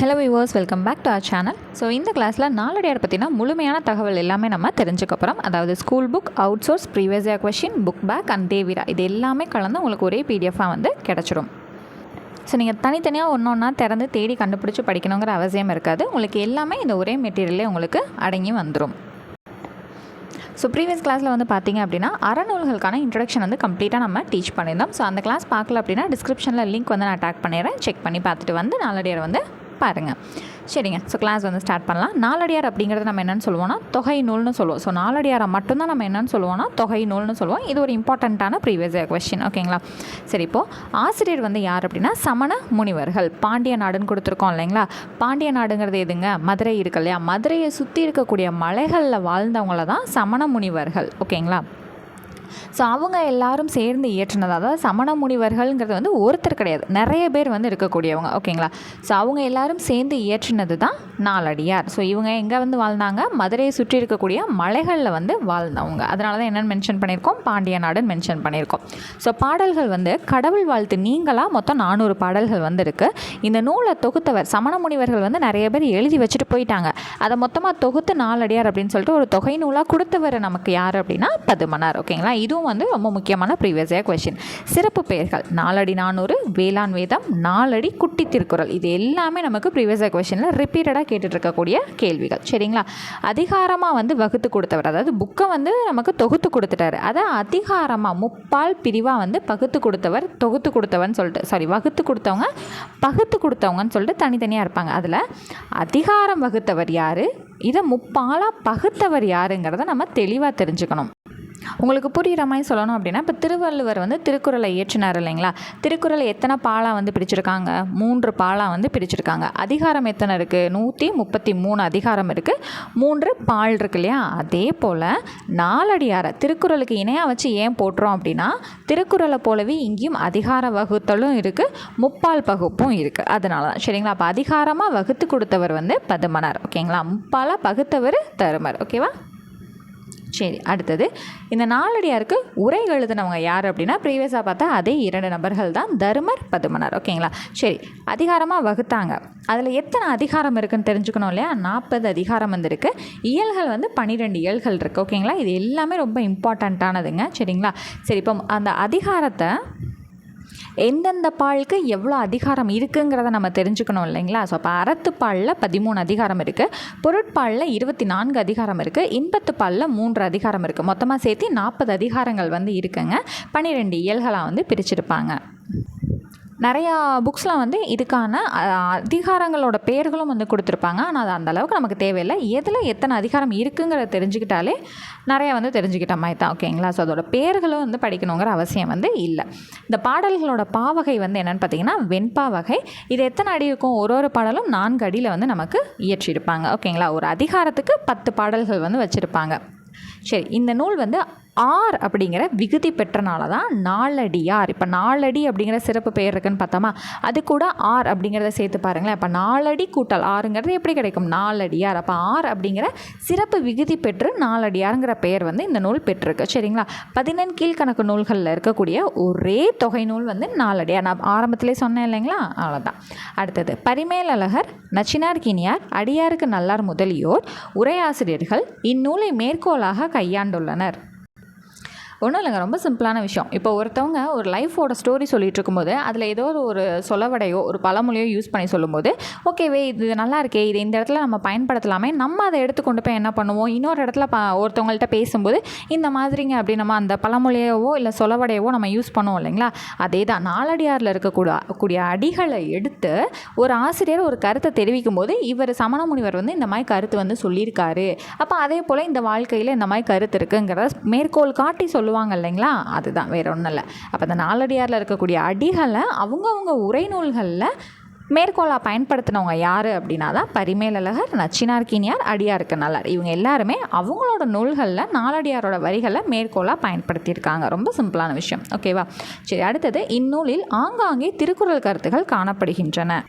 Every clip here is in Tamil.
Hello viewers, welcome back to our channel. So இந்த கிளாஸில் நாலடியார் பற்றினா முழுமையான தகவல் எல்லாமே நம்ம தெரிஞ்சுக்க போகிறோம். அதாவது school book, out source, previous year question, book back and தேவிரா இது எல்லாமே கலந்து உங்களுக்கு ஒரே பிடிஎஃபாக வந்து கிடச்சிடும். ஸோ நீங்கள் தனித்தனியாக ஒன்றா திறந்து தேடி கண்டுபிடிச்சி படிக்கணுங்கிற அவசியம் இருக்காது. உங்களுக்கு எல்லாமே இந்த ஒரே மெட்டீரியலே உங்களுக்கு அடங்கி வந்துடும். ஸோ ப்ரீவியஸ் கிளாஸில் வந்து பார்த்திங்க அப்படின்னா அறநூல்களுக்கான இன்ட்ரடக்ஷன் வந்து கம்ப்ளீட்டாக நம்ம டீச் பண்ணியிருந்தோம். ஸோ அந்த கிளாஸ் பார்க்கல அப்படின்னா டிஸ்கிரிப்ஷனில் லிங்க் வந்து நான் டேக் பண்ணிடுறேன். செக் பண்ணி பார்த்துட்டு வந்து நாலடியார் வந்து பாருங்கள். சரிங்க, ஸோ கிளாஸ் வந்து ஸ்டார்ட் பண்ணலாம். நாலடியார் அப்படிங்கிறது நம்ம என்னென்னு சொல்லுவோம்னா தொகை நூல்னு சொல்லுவோம். ஸோ நாலடியாரை மட்டும்தான் நம்ம என்னென்னு சொல்லுவோம்னா தொகை நூல்னு சொல்லுவோம். இது ஒரு இம்பார்ட்டண்ட்டான ப்ரீவியஸ் இயர் கொஸ்டின். ஓகேங்களா? சரி, இப்போது ஆசிரியர் வந்து யார் அப்படின்னா சமண முனிவர்கள். பாண்டிய நாடுன்னு கொடுத்துருக்கோம் இல்லைங்களா? பாண்டிய நாடுங்கிறது எதுங்க? மதுரை இருக்கு இல்லையா? மதுரையை சுற்றி இருக்கக்கூடிய மலைகளில் வாழ்ந்தவங்கள தான் சமண முனிவர்கள். ஓகேங்களா? ஸோ அவங்க எல்லாரும் சேர்ந்து இயற்றினது, அதாவது சமண முனிவர்கள்ங்கிறது வந்து ஒருத்தர் கிடையாது, நிறைய பேர் வந்து இருக்கக்கூடியவங்க. ஓகேங்களா? ஸோ அவங்க எல்லாரும் சேர்ந்து இயற்றினது தான் நாலடியார். ஸோ இவங்க எங்கே வந்து வாழ்ந்தாங்க? மதுரையை சுற்றி இருக்கக்கூடிய மலைகளில் வந்து வாழ்ந்தவங்க. அதனால தான் என்னென்னு மென்ஷன் பண்ணியிருக்கோம்? பாண்டிய நாடுன்னு மென்ஷன் பண்ணியிருக்கோம். ஸோ பாடல்கள் வந்து கடவுள் வாழ்த்து நீங்களாக மொத்தம் 400 பாடல்கள் வந்து இருக்குது. இந்த நூலை தொகுத்தவர் சமண முனிவர்கள் வந்து நிறைய பேர் எழுதி வச்சுட்டு போயிட்டாங்க. அதை மொத்தமாக தொகுத்து நாலடியார் அப்படின்னு சொல்லிட்டு ஒரு தொகை நூலாக கொடுத்தவர் நமக்கு யார் அப்படின்னா பதுமனார். ஓகேங்களா? இதுவும் வந்து ரொம்ப முக்கியமான ப்ரீவியஸ் இயர் கொஸ்டின். சிறப்பு பெயர்கள்: நாலடி 400, வேளாண் வேதம், நாலடி, குட்டி திருக்குறள். இது எல்லாமே நமக்கு ப்ரீவியஸ் இயர் கொஸ்டினில் ரிப்பீட்டடாக கேட்டுட்டு இருக்கக்கூடிய கேள்விகள். சரிங்களா? அதிகாரமாக வந்து வகுத்து கொடுத்தவர், அதாவது புக்கை வந்து நமக்கு தொகுத்து கொடுத்துட்டாரு. அதை அதிகாரமாக முப்பால் பிரிவாக வந்து பகுத்து கொடுத்தவர், தொகுத்து கொடுத்தவன்னு சொல்லிட்டு வகுத்து கொடுத்தவங்க, பகுத்து கொடுத்தவங்கன்னு சொல்லிட்டு தனித்தனியாக இருப்பாங்க. அதில் அதிகாரம் வகுத்தவர் யார், இதை முப்பாலாக பகுத்தவர் யாருங்கிறத நம்ம தெளிவாக தெரிஞ்சுக்கணும். உங்களுக்கு புரிகிற மாதிரி சொல்லணும் அப்படின்னா, இப்போ திருவள்ளுவர் வந்து திருக்குறளை இயற்றினார் இல்லைங்களா? திருக்குறளை எத்தனை பாலாக வந்து பிரிச்சிருக்காங்க? 3 பாலாக வந்து பிரிச்சிருக்காங்க. அதிகாரம் எத்தனை இருக்குது? 133 அதிகாரம் இருக்குது, 3 பால் இருக்கு இல்லையா? அதே போல் நாலடியாரை திருக்குறளுக்கு இணையாக வச்சு ஏன் போட்டுறோம் அப்படின்னா, திருக்குறளை போலவே இங்கேயும் அதிகார வகுத்தலும் இருக்குது, முப்பால் பகுப்பும் இருக்குது. அதனால தான். சரிங்களா? அப்போ அதிகாரமாக வகுத்து கொடுத்தவர் வந்து பதுமனார். ஓகேங்களா? முப்பாலாக பகுத்தவர் தருமர். ஓகேவா? சரி, அடுத்தது இந்த நாலடியாருக்கு உரை எழுதினவங்க யார் அப்படின்னா ப்ரீவியஸாக பார்த்தா அதே 2 நபர்கள் தான், தருமர், பதுமனார். ஓகேங்களா? சரி, அதிகாரமாக வகுத்தாங்க. அதில் எத்தனை அதிகாரம் இருக்குதுன்னு தெரிஞ்சுக்கணும் இல்லையா? 40 அதிகாரம் வந்து இருக்குது. இயல்கள் வந்து 12 இயல்கள் இருக்குது. ஓகேங்களா? இது எல்லாமே ரொம்ப இம்பார்ட்டண்ட்டானதுங்க. சரிங்களா? சரி, இப்போ அந்த அதிகாரத்தை எந்தெந்த பாலுக்கு எவ்வளோ அதிகாரம் இருக்குங்கிறத நம்ம தெரிஞ்சுக்கணும் இல்லைங்களா? ஸோ அப்போ அறத்துப்பாலில் 13 அதிகாரம் இருக்குது, பொருட்பாலில் 24 அதிகாரம் இருக்குது, இன்பத்துப்பாலில் 3 அதிகாரம் இருக்குது. மொத்தமாக சேர்த்து 40 அதிகாரங்கள் வந்து இருக்குங்க. 12 இயல்களாக வந்து பிரிச்சிருப்பாங்க. நிறையா புக்ஸில் வந்து இதுக்கான அதிகாரங்களோட பேர்களும் வந்து கொடுத்துருப்பாங்க. ஆனால் அது அந்தளவுக்கு நமக்கு தேவையில்லை. எதில் எத்தனை அதிகாரம் இருக்குங்கிறத தெரிஞ்சுக்கிட்டாலே நிறையா வந்து தெரிஞ்சுக்கிட்ட மாதிரி தான். ஓகேங்களா? ஸோ அதோட பேர்களும் வந்து படிக்கணுங்கிற அவசியம் வந்து இல்லை. இந்த பாடல்களோட பாவகை வந்து என்னென்னு பார்த்தீங்கன்னா வெண்பா வகை. இது எத்தனை அடி இருக்கும்? ஒரு பாடலும் 4 அடியில் வந்து நமக்கு இயற்றியிருப்பாங்க. ஓகேங்களா? ஒரு அதிகாரத்துக்கு 10 பாடல்கள் வந்து வச்சுருப்பாங்க. சரி, இந்த நூல் வந்து ஆர் அப்படிங்கிற விகுதி பெற்றனால தான் நாலடியார். இப்போ நாலடி அப்படிங்கிற சிறப்பு பெயர் இருக்குன்னு பார்த்தோமா, அது கூட ஆர் அப்படிங்கிறத சேர்த்து பாருங்களேன். இப்போ நாலடி கூட்டல் ஆறுங்கிறது எப்படி கிடைக்கும்? நாலடியார். அப்போ ஆர் அப்படிங்கிற சிறப்பு விகுதி பெற்று நாலடியாருங்கிற பெயர் வந்து இந்த நூல் பெற்றிருக்கு. சரிங்களா? 14 கீழ்கணக்கு நூல்களில் இருக்கக்கூடிய ஒரே தொகை நூல் வந்து நாலடியார். நான் ஆரம்பத்திலே சொன்னேன் இல்லைங்களா? அவ்வளோதான். அடுத்தது பரிமேலழகர், நச்சினார்கினியார், அடியாருக்கு நல்லார் முதலியோர் உரையாசிரியர்கள் இந்நூலை மேற்கோளாக கையாண்டுள்ளனர். ஒன்றும் இல்லைங்க, ரொம்ப சிம்பிளான விஷயம். இப்போ ஒருத்தவங்க ஒரு லைஃபோட ஸ்டோரி சொல்லிகிட்டு இருக்கும்போது அதில் ஏதோ ஒரு சொலவடையோ ஒரு பழமொழியோ யூஸ் பண்ணி சொல்லும்போது, ஓகேவே இது நல்லா இருக்கே, இது இந்த இடத்துல நம்ம பயன்படுத்தலாமே, நம்ம அதை எடுத்து கொண்டு போய் என்ன பண்ணுவோம், இன்னொரு இடத்துல ஒருத்தவங்கள்ட்ட பேசும்போது இந்த மாதிரிங்க அப்படி நம்ம அந்த பழமொழியவோ இல்லை சொலவடையவோ நம்ம யூஸ் பண்ணுவோம் இல்லைங்களா? அதே தான் நாலடியாரில் இருக்கக்கூடிய அடிகளை எடுத்து ஒரு ஆசிரியர் ஒரு கருத்தை தெரிவிக்கும் போது, இவர் சமண முனிவர் வந்து இந்த மாதிரி கருத்து வந்து சொல்லியிருக்காரு, அப்போ அதே போல் இந்த வாழ்க்கையில் இந்த மாதிரி கருத்து இருக்குங்கிறத மேற்கோள் காட்டி சொல்லுவாங்க இல்லைங்களா? அதுதான், வேற ஒன்றும் இல்லை. அப்போ இந்த நாலடியாரில் இருக்கக்கூடிய அடிகளை அவங்கவுங்க உரை நூல்களில் மேற்கோளாக பயன்படுத்தினவங்க யார் அப்படின்னா தான் பரிமேலழகர், நச்சினார்கினியார், அடியாருக்கு நல்லார். இவங்க எல்லாருமே அவங்களோட நூல்களில் நாலடியாரோட வரிகளை மேற்கோளாக பயன்படுத்தியிருக்காங்க. ரொம்ப சிம்பிளான விஷயம். ஓகேவா? சரி, அடுத்தது இந்நூலில் ஆங்காங்கே திருக்குறள் கருத்துகள் காணப்படுகின்றன.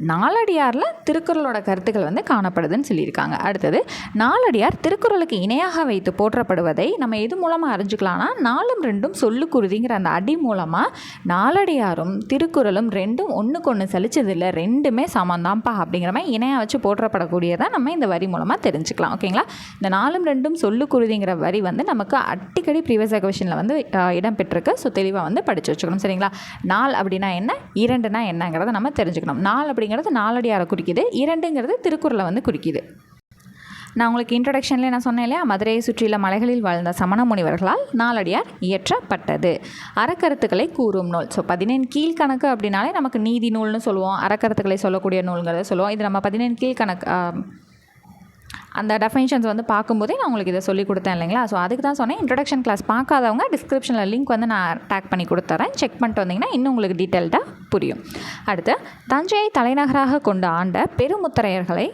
நாலடியாரில் திருக்குறளோட கருத்துக்கள் வந்து காணப்படுதுன்னு சொல்லியிருக்காங்க. அடுத்தது நாலடியார் திருக்குறளுக்கு இணையாக வைத்து போற்றப்படுவதை நம்ம எது மூலமாக அறிஞ்சிக்கலாம்னா 4 சொல்லுக்குருதிங்கிற அந்த அடி மூலமாக நாலடியாரும் திருக்குறளும் ரெண்டும் ஒன்றுக்கு ஒன்று சலிச்சதில்லை, ரெண்டுமே சமந்தான்ப்பா அப்படிங்கிற மாதிரி இணையாக வச்சு போற்றப்படக்கூடியதை நம்ம இந்த வரி மூலமாக தெரிஞ்சுக்கலாம். ஓகேங்களா? இந்த 4 சொல்லுக்குருதிங்கிற வரி வந்து நமக்கு அடிக்கடி ப்ரீவியஸ் கொஷனில் வந்து இடம்பெற்றிருக்கு. ஸோ தெளிவாக வந்து படித்து வச்சுக்கணும். சரிங்களா? 4 அப்படின்னா என்ன, 2னா என்னங்கிறத நம்ம தெரிஞ்சுக்கணும். 4 அப்படிங்கிறது நாலடியாரை குறிக்குது, 2ங்கிறது திருக்குறளை வந்து குறிக்குது. நான் உங்களுக்கு இன்ட்ரடக்ஷன்லேயே நான் சொன்னேன் இல்லையா, மதுரையை சுற்றியுள்ள மலைகளில் வாழ்ந்த சமண முனிவர்களால் நாலடியார் இயற்றப்பட்டது. அறக்கருத்துக்களை கூறும் நூல். ஸோ 14 கீழ்கணக்கு அப்படின்னாலே நமக்கு நீதி நூல்னு சொல்லுவோம், அறக்கருத்துக்களை சொல்லக்கூடிய நூல்ங்கிறத சொல்லுவோம். இது நம்ம 14 கீழ்கணக்கு அந்த டெஃபினேஷன்ஸ் வந்து பார்க்கும்போதே நான் உங்களுக்கு இதை சொல்லி கொடுத்தேன் இல்லைங்களா. ஸோ அதுக்கு தான் சொன்னேன், இன்ட்ரடக்ஷன் கிளாஸ் பார்க்காதவங்க டிஸ்கிரிப்ஷனில் லிங்க் வந்து நான் டேக் பண்ணி கொடுத்துறேன், செக் பண்ணிட்டு வந்தீங்கன்னா இன்னும் உங்களுக்கு டீட்டெயில்டாக புரியும். அடுத்து தஞ்சையை தலைநகராக கொண்டு ஆண்ட பெருமுத்தரையர்களை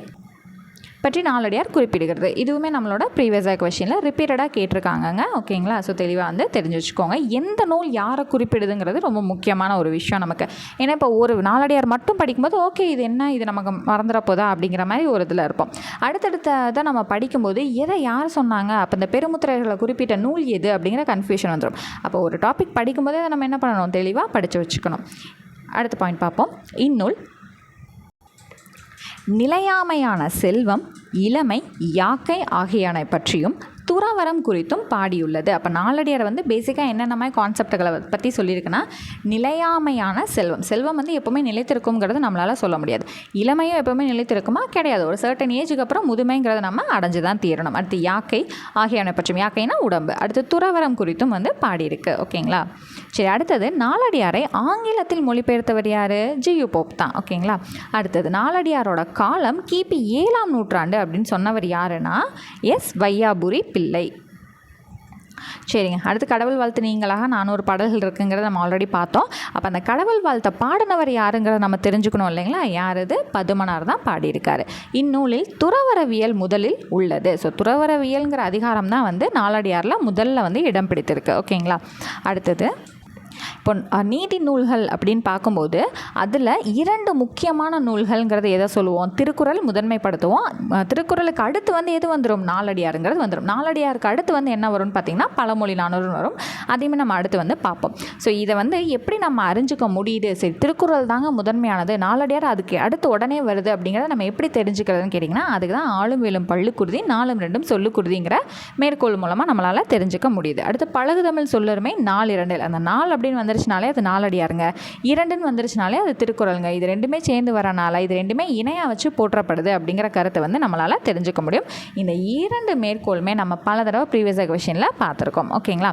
பற்றி நாலடியார் குறிப்பிடுகிறது. இதுவுமே நம்மளோட ப்ரீவியஸ் கொஷனில் ரிப்பீட்டடாக கேட்டிருக்காங்கங்க. ஓகேங்களா? ஸோ தெளிவாக வந்து தெரிஞ்சு வச்சுக்கோங்க. எந்த நூல் யாரை குறிப்பிடுதுங்கிறது ரொம்ப முக்கியமான ஒரு விஷயம் நமக்கு. ஏன்னா இப்போ ஒரு நாலடியார் மட்டும் படிக்கும்போது ஓகே இது என்ன, இது நமக்கு மறந்துட போதா அப்படிங்கிற மாதிரி ஒரு இதில் இருப்போம். அடுத்தடுத்த நம்ம படிக்கும்போது எதை யார் சொன்னாங்க, அப்போ இந்த பெருமுத்திரையர்களை குறிப்பிட்ட நூல் எது அப்படிங்கிற கன்ஃபியூஷன் வந்துடும். அப்போ ஒரு டாபிக் படிக்கும்போதே அதை நம்ம என்ன பண்ணணும், தெளிவாக படித்து வச்சுக்கணும். அடுத்த பாயிண்ட் பார்ப்போம். இந்நூல் நிலையாமையான செல்வம், இளமை, யாக்கை ஆகியன பற்றியும் துறவரம் குறித்தும் பாடியுள்ளது. அப்போ நாலடியார் வந்து பேசிக்காக என்னென்ன மாதிரி கான்செப்டுகளை பற்றி சொல்லியிருக்குன்னா, நிலையாமையான செல்வம், செல்வம் வந்து எப்போவுமே நிலைத்திருக்குங்கிறது நம்மளால் சொல்ல முடியாது. இளமையும் எப்போவுமே நிலைத்திருக்குமா, கிடையாது. ஒரு சர்டன் ஏஜுக்கு அப்புறம் முதுமைங்கிறத நம்ம அடைஞ்சு தான் தீரணும். அடுத்து யாக்கை ஆகியன பற்றும், யாக்கைனா உடம்பு. அடுத்து துறவரம் குறித்தும் வந்து பாடியிருக்கு. ஓகேங்களா? சரி, அடுத்தது நாலடியாரை ஆங்கிலத்தில் மொழிபெயர்த்தவர் யார்? ஜியு போப் தான். ஓகேங்களா? அடுத்தது நாலடியாரோட காலம் கிபி 7ஆம் நூற்றாண்டு அப்படின்னு சொன்னவர் யாருன்னா எஸ் வையாபுரி பிள்ளை. சரிங்க. அடுத்து கடவுள் வாழ்த்து நீங்களாக 400 பாடல்கள் இருக்குங்கிறத நம்ம ஆல்ரெடி பார்த்தோம். அப்போ அந்த கடவுள் வாழ்த்தை பாடினவர் யாருங்கிறத நம்ம தெரிஞ்சுக்கணும் இல்லைங்களா. யார் அது? பதுமனார் தான் பாடியிருக்காரு. இந்நூலில் துறவரவியல் முதலில் உள்ளது. ஸோ துறவரவியல்ங்கிற அதிகாரம் தான் வந்து நாலடியாரில் முதல்ல வந்து இடம் பிடித்திருக்கு. ஓகேங்களா? அடுத்தது இப்போ நீதி நூல்கள் அப்படின்னு பார்க்கும்போது அதில் 2 முக்கியமான நூல்கள்ங்கிறது எதை சொல்லுவோம்? திருக்குறள் முதன்மைப்படுத்துவோம். திருக்குறளுக்கு அடுத்து வந்து எது வந்துடும்? நாலடியாருங்கிறது வந்துடும். நாலடியாருக்கு அடுத்து வந்து என்ன வரும்னு பார்த்திங்கன்னா பழமொழி 400 வரும். அதையுமே நம்ம அடுத்து வந்து பார்ப்போம். ஸோ இதை வந்து எப்படி நம்ம அறிஞ்சிக்க முடியுது? சரி, திருக்குறள் தாங்க முதன்மையானது, நாலடியார் அதுக்கு அடுத்து உடனே வருது அப்படிங்கிறத நம்ம எப்படி தெரிஞ்சுக்கிறதுன்னு கேட்டிங்கன்னா, அதுக்கு தான் ஆளும் வேலும் பள்ளுக்குருதி 4 சொல்லுக்குருதிங்கிற மேற்கோள் மூலமாக நம்மளால் தெரிஞ்சுக்க முடியுது. அடுத்து பழகுதமிழ் சொல்லருமே 4 அந்த 4 அப்படின்னு வந்துருச்சுனாலே அது நாலடியாருங்க, 2ன்னு வந்துருச்சுனாலே அது திருக்குறளுங்க. இது ரெண்டுமே சேர்ந்து வரனால இது ரெண்டுமே இணையாக வச்சு போற்றப்படுது அப்படிங்கிற கருத்தை வந்து நம்மளால் தெரிஞ்சுக்க முடியும். இந்த 2 மேற்கோளுமே நம்ம பல தடவை ப்ரீவியஸ் கொஷனில் பார்த்துருக்கோம். ஓகேங்களா?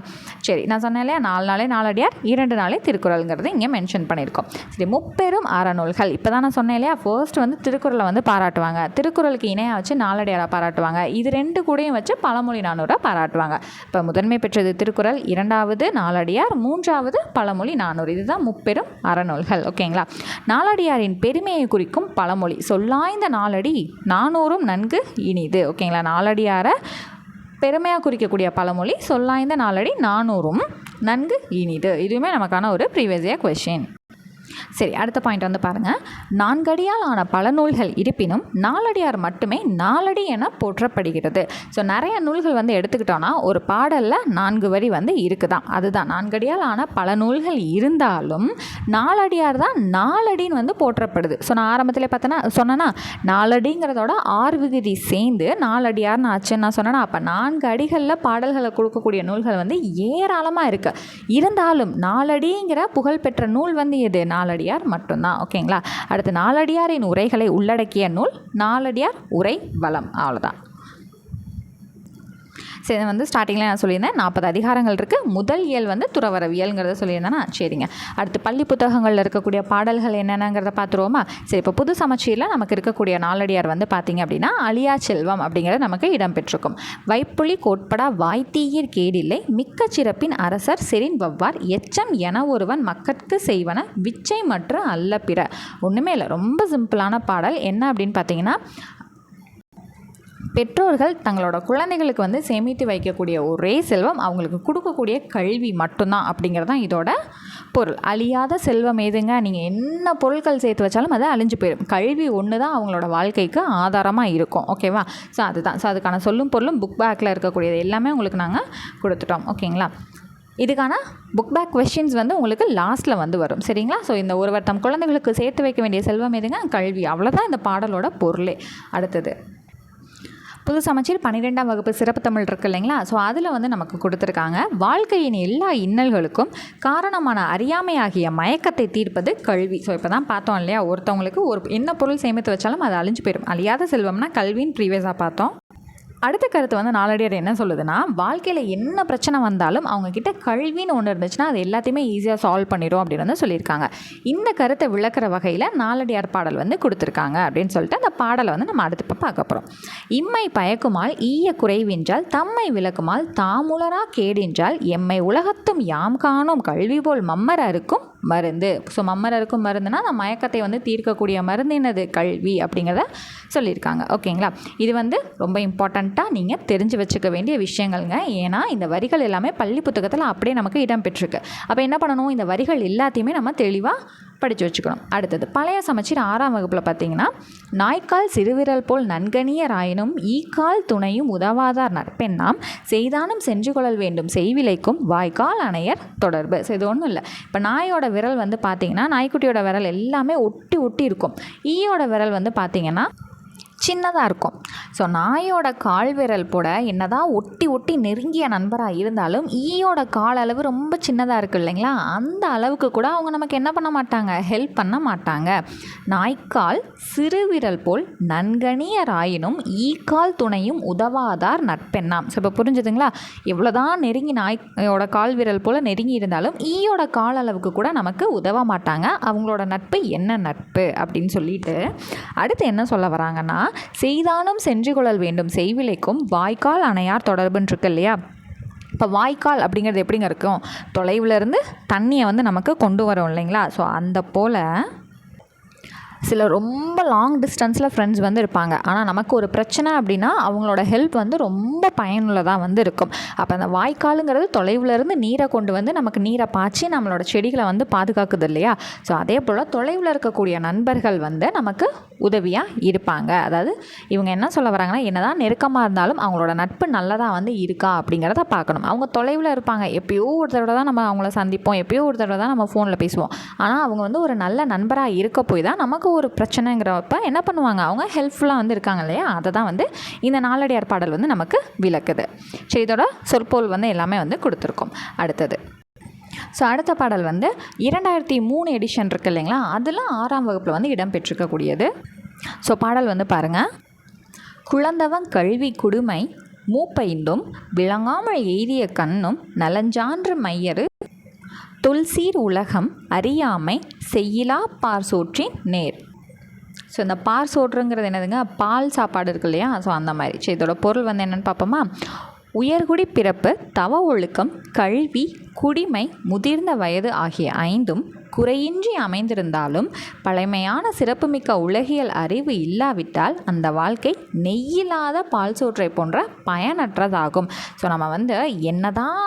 சரி, நான் சொன்னேன் இல்லையா, 4 நாளே நாலடியார், 2 நாளே திருக்குறளுங்கிறது இங்கே மென்ஷன் பண்ணியிருக்கோம். சரி, முப்பெரும் அறநூல்கள். இப்போ தான் நான் சொன்னேன் இல்லையா, ஃபர்ஸ்ட் வந்து திருக்குறளை வந்து பாராட்டுவாங்க, திருக்குறளுக்கு இணையாக வச்சு நாலடியாரை பாராட்டுவாங்க, இது 2 கூடயும் வச்சு பழமொழி 400 பாராட்டுவாங்க. இப்போ முதன்மை பெற்றது திருக்குறள், 2வது நாலடியார், 3வது பழமொழி 400. இதுதான் முப்பெரும் அறநூல்கள். ஓகேங்களா? நாலடியாரின் பெருமையை குறிக்கும் பழமொழி சொல்லாய்ந்த நாலடி 400 நன்கு இனிது. ஓகேங்களா? நாலடியாரை பெருமையாக குறிக்கக்கூடிய பழமொழி சொல்லாய்ந்த நாலடி 400 நன்கு இனிது. இதுவுமே நமக்கான ஒரு ப்ரீவியஸ் இயர் கொஸ்டின். சரி, அடுத்த பாயிண்ட் வந்து பாருங்கள். 4 அடியால் ஆன பல நூல்கள் இருப்பினும் நாலடியார் மட்டுமே நாலடி என போற்றப்படுகிறது. ஸோ நிறைய நூல்கள் வந்து எடுத்துக்கிட்டோன்னா ஒரு பாடலில் 4 வரி வந்து இருக்குதான், அதுதான் 4 அடியால் ஆன பல நூல்கள் இருந்தாலும் நாலடியார் தான் நாலடின்னு வந்து போற்றப்படுது. ஸோ நான் ஆரம்பத்தில் சொன்னேன்னா நாலடிங்கிறதோட 6 விகுதி சேர்ந்து நாலடியார்னு ஆச்சுன்னு நான் சொன்னேன்னா, அப்போ 4 அடிகளில் பாடல்களை கொடுக்கக்கூடிய நூல்கள் வந்து ஏராளமாக இருக்குது. இருந்தாலும் நாலடிங்கிற புகழ்பெற்ற நூல் வந்து எது? நாலடியார் மட்டும்தான். ஓகேங்களா? அடுத்து நாலடியாரின் உரைகளை உள்ளடக்கிய நூல் நாலடியார் உரை வளம். அவ்வளோதான். சரி, இது வந்து ஸ்டார்டிங்கில் நான் சொல்லியிருந்தேன் 40 அதிகாரங்கள் இருக்குது. முதல் இயல் வந்து துறவரவியல்ங்கிறத சொல்லியிருந்தேன்னா. சரிங்க. அடுத்து பள்ளி புத்தகங்களில் இருக்கக்கூடிய பாடல்கள் என்னென்னங்கிறத பார்த்துருவோமா? சரி, இப்போ புது சமச்சீரில் நமக்கு இருக்கக்கூடிய நாலடியார் வந்து பார்த்திங்க அப்படின்னா அழியா செல்வம் அப்படிங்கிறது நமக்கு இடம்பெற்றிருக்கும். வைப்புலி கோட்படா வாய்த்தீயிர் கேடில்லை மிக்க சிறப்பின் அரசர் செரின் வவ்வார் எச்சம் என ஒருவன் மக்கட்கு செய்வன விச்சை மற்ற அல்ல பிற. ஒன்றுமே இல்லை, ரொம்ப சிம்பிளான பாடல். என்ன அப்படின்னு பார்த்தீங்கன்னா, பெற்றோர்கள் தங்களோட குழந்தைகளுக்கு வந்து சேமித்து வைக்கக்கூடிய ஒரே செல்வம் அவங்களுக்கு கொடுக்கக்கூடிய கல்வி மட்டும்தான் அப்படிங்கிறது தான் இதோட பொருள். அழியாத செல்வம் எதுங்க? நீங்கள் என்ன பொருட்கள் சேர்த்து வச்சாலும் அது அழிஞ்சு போயிடும். கல்வி ஒன்று தான் அவங்களோட வாழ்க்கைக்கு ஆதாரமாக இருக்கும். ஓகேவா? ஸோ அதுதான். ஸோ அதுக்கான சொல்லும் பொருளும் புக் பேக்கில் இருக்கக்கூடியது எல்லாமே உங்களுக்கு நாங்கள் கொடுத்துட்டோம். ஓகேங்களா? இதுக்கான புக் பேக் கொஸ்டின்ஸ் வந்து உங்களுக்கு லாஸ்ட்டில் வந்து வரும். சரிங்களா? ஸோ இந்த ஒருவர் தம் குழந்தைகளுக்கு சேர்த்து வைக்க வேண்டிய செல்வம் எதுங்க? கல்வி. அவ்வளோதான் இந்த பாடலோட பொருளே. அடுத்தது புது சமச்சீர் 12ஆம் வகுப்பு சிறப்பு தமிழ் இருக்குது இல்லைங்களா? ஸோ அதில் வந்து நமக்கு கொடுத்துருக்காங்க, வாழ்க்கையின் எல்லா இன்னல்களுக்கும் காரணமான அறியாமையாகிய மயக்கத்தை தீர்ப்பது கல்வி. ஸோ இப்போ தான் பார்த்தோம் இல்லையா, ஒருத்தவங்களுக்கு ஒரு என்ன பொருள் சேமித்து வச்சாலும் அது அழிஞ்சு போயிடும். அழியாத செல்வம்னா கல்வின்னு ப்ரீவியஸாக பார்த்தோம். அடுத்த கருத்து வந்து நாளடியார் என்ன சொல்லுதுன்னா, வாழ்க்கையில் என்ன பிரச்சனை வந்தாலும் அவங்கக்கிட்ட கல்வின்னு ஒன்று இருந்துச்சுன்னா அது எல்லாத்தையுமே ஈஸியாக சால்வ் பண்ணிடும் அப்படின்னு வந்து சொல்லியிருக்காங்க. இந்த கருத்தை விளக்குற வகையில் நாளடியார் பாடல் வந்து கொடுத்துருக்காங்க அப்படின்னு சொல்லிட்டு அந்த பாடலை வந்து நம்ம அடுத்து பார்க்க போகிறோம். இம்மை பயக்குமால் ஈய குறைவின்றால் தம்மை விளக்குமால் தாமுலரா கேடின்றால் எம்மை உலகத்தும் யாம் காணும் கல்வி போல் மம்மர இருக்கும் மருந்து. ஸோ மம்மர இருக்கும் மருந்துனா அந்த மயக்கத்தை வந்து தீர்க்கக்கூடிய மருந்து என்னது? கல்வி அப்படிங்கிறத சொல்லியிருக்காங்க. ஓகேங்களா? இது வந்து ரொம்ப இம்பார்ட்டண்ட்டாக நீங்கள் தெரிஞ்சு வச்சுக்க வேண்டிய விஷயங்கள்ங்க. ஏன்னா இந்த வரிகள் எல்லாமே பள்ளி புத்தகத்தில் அப்படியே நமக்கு இடம் பெற்றிருக்கு. அப்போ என்ன பண்ணணும்? இந்த வரிகள் எல்லாத்தையுமே நம்ம தெளிவாக படித்து வச்சுக்கணும். அடுத்தது பழைய சமச்சீர் 6ஆம் வகுப்பில் பார்த்தீங்கன்னா, நாய்க்கால் சிறுவிரல் போல் நன்கணியராயினும் ஈக்கால் துணையும் உதவாதார் நட்பெண்ணாம் செய்தானும் சென்று கொள்ளல் வேண்டும் செய்விலைக்கும் வாய்க்கால் அணையர் தொடர்பு. ஸோ இது ஒன்றும் இல்லை. இப்போ நாயோட விரல் வந்து பார்த்தீங்கன்னா, நாய்க்குட்டியோட விரல் எல்லாமே ஒட்டி ஒட்டி இருக்கும். ஈயோட விரல் வந்து பார்த்தீங்கன்னா சின்னதாக இருக்கும். ஸோ நாயோட கால் விரல் போட என்னதான் ஒட்டி ஒட்டி நெருங்கிய நண்பராக இருந்தாலும் ஈயோட கால் அளவு ரொம்ப சின்னதாக இருக்குது இல்லைங்களா? அந்த அளவுக்கு கூட அவங்க நமக்கு என்ன பண்ண மாட்டாங்க? ஹெல்ப் பண்ண மாட்டாங்க. நாய்க்கால் சிறுவிரல் போல் நன்கணியராயினும் ஈக்கால் துணையும் உதவாதார் நட்பெண்ணாம். ஸோ இப்போ புரிஞ்சுதுங்களா? எவ்வளோதான் நெருங்கி நாயோட கால் விரல் போல் நெருங்கி இருந்தாலும் ஈயோட கால் அளவுக்கு கூட நமக்கு உதவ மாட்டாங்க. அவங்களோட நட்பு என்ன நட்பு அப்படின்னு சொல்லிட்டு அடுத்து என்ன சொல்ல வராங்கன்னா, செய்தானும் சென்று கொள்ளல் வேண்டும் செய்விலைக்கும் வாய்க்கால் அணையார் தொடர்புன்னு இருக்கு இல்லையா? இப்போ வாய்க்கால் அப்படிங்கிறது எப்படிங்க இருக்கும்? தொலைவில் இருந்து தண்ணியை வந்து நமக்கு கொண்டு வரும் இல்லைங்களா? ஸோ அந்த போல் சில ரொம்ப லாங் டிஸ்டன்ஸில் ஃப்ரெண்ட்ஸ் வந்து இருப்பாங்க. ஆனால் நமக்கு ஒரு பிரச்சனை அப்படின்னா அவங்களோட ஹெல்ப் வந்து ரொம்ப பயனுள்ளதாக வந்து இருக்கும். அப்போ அந்த வாய்க்காலுங்கிறது தொலைவில் இருந்து நீரை கொண்டு வந்து நமக்கு நீரை பாய்ச்சி நம்மளோட செடிகளை வந்து பாதுகாக்குது இல்லையா? ஸோ அதே போல் தொலைவில் இருக்கக்கூடிய நண்பர்கள் வந்து நமக்கு உதவியாக இருப்பாங்க. அதாவது இவங்க என்ன சொல்ல வராங்கன்னா, என்னதான் நெருக்கமாக இருந்தாலும் அவங்களோட நட்பு நல்லதாக வந்து இருக்கா அப்படிங்கிறத பார்க்கணும். அவங்க தொலைவில் இருப்பாங்க. எப்போயோ ஒரு தடவை தான் நம்ம அவங்கள சந்திப்போம், எப்போயோ ஒரு தடவை தான் நம்ம ஃபோனில் பேசுவோம். ஆனால் அவங்க வந்து ஒரு நல்ல நண்பராக இருக்க போய் தான் நமக்கு ஒரு பிரச்சனைங்கிறப்ப என்ன பண்ணுவாங்க? அவங்க ஹெல்ப்ஃபுல்லாக வந்து இருக்காங்க இல்லையா? அதை தான் வந்து இந்த நாலடியார் பாடல் வந்து நமக்கு விளக்குது. சரி, இதோட சொற்பொருள் வந்து எல்லாமே வந்து கொடுத்துருக்கோம். அடுத்தது ஸோ அடுத்த பாடல் வந்து 2003 எடிஷன் இருக்குது இல்லைங்களா? அதெல்லாம் 6ஆம் வகுப்பில் வந்து இடம் பெற்றிருக்கக்கூடியது. ஸோ பாடல் வந்து பாருங்கள். குழந்தவன் கல்வி குடுமை மூப்பைந்தும் விளங்காமல் எய்திய கண்ணும் நலஞ்சான்று மையரு தொல்சீர் உலகம் அறியாமை செய்யிலா பார் சோற்றின் நேர். ஸோ இந்த பார் சோற்றுங்கிறது என்னதுங்க? பால் சாப்பாடு இருக்கு இல்லையா? ஸோ அந்த மாதிரி. சரி, இதோட பொருள் வந்து என்னென்னு பார்ப்போமா? உயர்குடி பிறப்பு, தவ ஒழுக்கம், கல்வி, குடிமை, முதிர்ந்த வயது ஆகிய 5ம் குறையின்றி அமைந்திருந்தாலும் பழமையான சிறப்புமிக்க உலகியல் அறிவு இல்லாவிட்டால் அந்த வாழ்க்கை நெய்யில்லாத பால் சோற்றை போன்ற பயனற்றதாகும். ஸோ நம்ம வந்து என்னதான்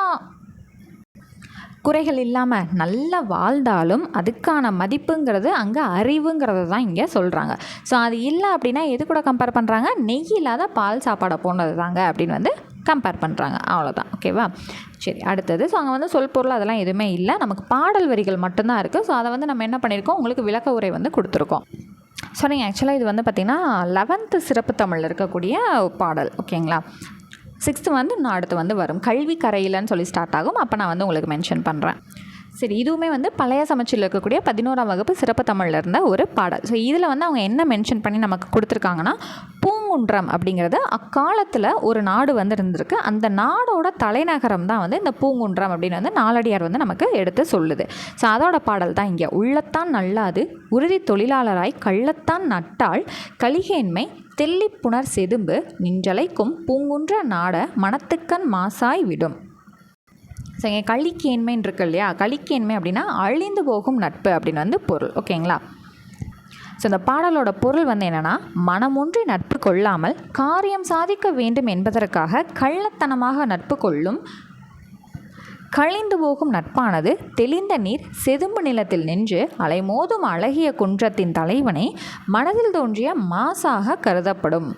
குறைகள் இல்லாமல் நல்லா வாழ்ந்தாலும் அதுக்கான மதிப்புங்கிறது அங்கே அறிவுங்கிறது தான் இங்கே சொல்கிறாங்க. ஸோ அது இல்லை அப்படின்னா எது கூட கம்பேர் பண்ணுறாங்க? நெய் இல்லாத பால் சாப்பாடை போனது தாங்க அப்படின்னு வந்து கம்பேர் பண்ணுறாங்க. அவ்வளோதான். ஓகேவா? சரி, அடுத்தது ஸோ அங்கே வந்து சொல் பொருள் அதெல்லாம் எதுவுமே இல்லை, நமக்கு பாடல் வரிகள் மட்டும்தான் இருக்குது. ஸோ அதை வந்து நம்ம என்ன பண்ணியிருக்கோம்? உங்களுக்கு விளக்க உரை வந்து கொடுத்துருக்கோம். ஸோ நீங்கள் ஆக்சுவலாக இது வந்து பார்த்திங்கன்னா 11th சிறப்பு தமிழில் இருக்கக்கூடிய பாடல். ஓகேங்களா? 6th வந்து இன்னும் அடுத்து வந்து வரும். கல்வி கரையிலன்னு சொல்லி ஸ்டார்ட் ஆகும். அப்போ நான் வந்து உங்களுக்கு மென்ஷன் பண்ணுறேன். சரி, இதுவுமே வந்து பழைய சமச்சீரில் இருக்கக்கூடிய 11ஆம் வகுப்பு சிறப்பு தமிழில் இருந்த ஒரு பாடல். ஸோ இதில் வந்து அவங்க என்ன மென்ஷன் பண்ணி நமக்கு கொடுத்துருக்காங்கன்னா, பூங்குன்றம் அப்படிங்கிறது அக்காலத்தில் ஒரு நாடு வந்து இருந்திருக்கு. அந்த நாடோட தலைநகரம் தான் வந்து இந்த பூங்குன்றம் அப்படின்னு வந்து நாலடியார் வந்து நமக்கு எடுத்து சொல்லுது. ஸோ அதோட பாடல் தான் இங்கே. உள்ளத்தான் நல்லாது உறுதி தொழிலாளராய் கள்ளத்தான் நட்டால் கலிகேன்மை தெல்லிப்புணர் செதும்பு நின்றலைக்கும் பூங்குன்ற நாட மனத்துக்கண் மாசாய் விடும். ஸோ இங்கே கலிக்கேன்மைன்னு இருக்கு இல்லையா? கலிக்கேன்மை அப்படின்னா அழிந்து போகும் நட்பு அப்படின்னு வந்து பொருள். ஓகேங்களா? ஸோ இந்த பாடலோட பொருள் வந்து என்னென்னா, மனமொன்றி நட்பு கொள்ளாமல் காரியம் சாதிக்க வேண்டும் என்பதற்காக கள்ளத்தனமாக நட்பு கொள்ளும் கழிந்து போகும் நட்பானது தெளிந்த நீர் செதும்பு நிலத்தில் நின்று அலைமோதும் அழகிய குன்றத்தின் தலைவனை மனதில் தோன்றிய மாசாக கருதப்படும்.